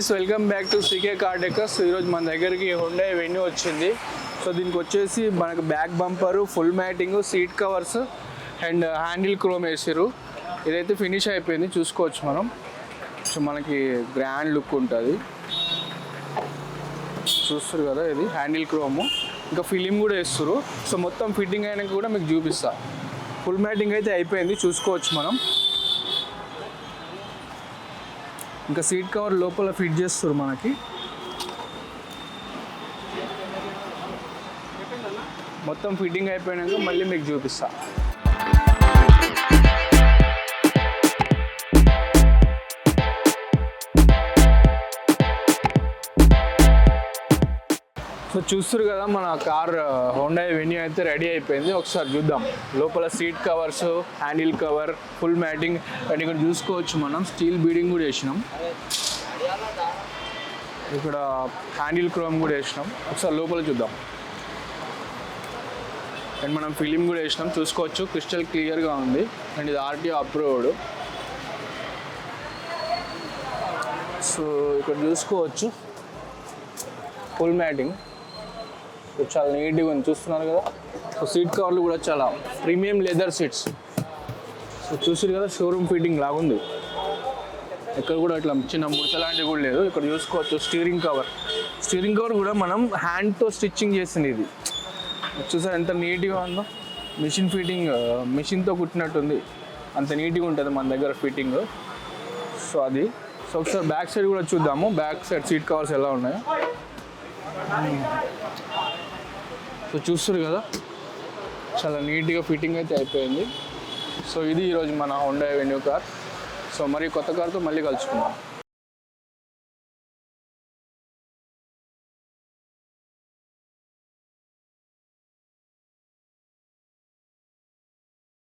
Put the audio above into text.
Guys, welcome back to CK car decors. ఈరోజు మన దగ్గరికి హుండై వెన్యూ వచ్చింది. సో దీనికి వచ్చేసి మనకు back bumper, full matting, seat covers and handle chrome వేసారు. ఇదైతే ఫినిష్ అయిపోయింది, చూసుకోవచ్చు మనం. సో మనకి గ్రాండ్ లుక్ ఉంటుంది, చూస్తారు కదా. ఇది హ్యాండిల్ క్రోము, ఇంకా ఫిలిం కూడా వేస్తారు. సో మొత్తం ఫిట్టింగ్ అయినాక కూడా మీకు చూపిస్తా. ఫుల్ మ్యాటింగ్ అయితే అయిపోయింది, చూసుకోవచ్చు మనం. ఇంకా సీట్ కవర్ లోపల ఫిట్ చేస్తారు మనకి. మొత్తం ఫిట్టింగ్ అయిపోయినాక మళ్ళీ మీకు చూపిస్తా. సో చూస్తారు కదా, మన కార్ హోండా వెన్యూ అయితే రెడీ అయిపోయింది. ఒకసారి చూద్దాం లోపల. Seat covers, handle cover, full matting and ఇక్కడ చూసుకోవచ్చు మనం స్టీల్ బీడింగ్ కూడా వేసినాం. ఇక్కడ హ్యాండిల్ క్రోమ్ కూడా వేసినాం. ఒకసారి లోపల చూద్దాం. అండ్ మనం ఫిలిం కూడా వేసినాం, చూసుకోవచ్చు. క్రిస్టల్ క్లియర్గా ఉంది. అండ్ ఇది ఆర్టీఓ అప్రూవ్డ్. సో ఇక్కడ చూసుకోవచ్చు ఫుల్ మ్యాటింగ్ చాలా నీట్గా ఉంది, చూస్తున్నారు కదా. సో సీట్ కవర్లు కూడా చాలా ప్రీమియం లెదర్ సీట్స్. సో చూసారు కదా, షోరూమ్ ఫిట్టింగ్ లాగుంది. ఇక్కడ కూడా ఇట్లా చిన్న ముడత లాంటివి కూడా లేదు. ఇక్కడ చూసుకోవచ్చు స్టీరింగ్ కవర్ కూడా మనం హ్యాండ్తో స్టిచ్చింగ్ చేసింది. ఇది చూసారు ఎంత నీట్గా ఉందో. మిషన్ ఫిట్టింగ్, మిషన్తో కుట్టినట్టుంది. అంత నీట్గా ఉంటుంది మన దగ్గర ఫిట్టింగ్. సో అది. సో ఒకసారి బ్యాక్ సైడ్ కూడా చూద్దాము. బ్యాక్ సైడ్ సీట్ కవర్స్ ఎలా ఉన్నాయో. సో చూస్తారు కదా, చాలా నీట్గా ఫిట్టింగ్ అయితే అయిపోయింది. సో ఇది ఈరోజు మన హుండై వెన్యూ కార్. సో మరి కొత్త కార్తో మళ్ళీ కలుసుకుందాం.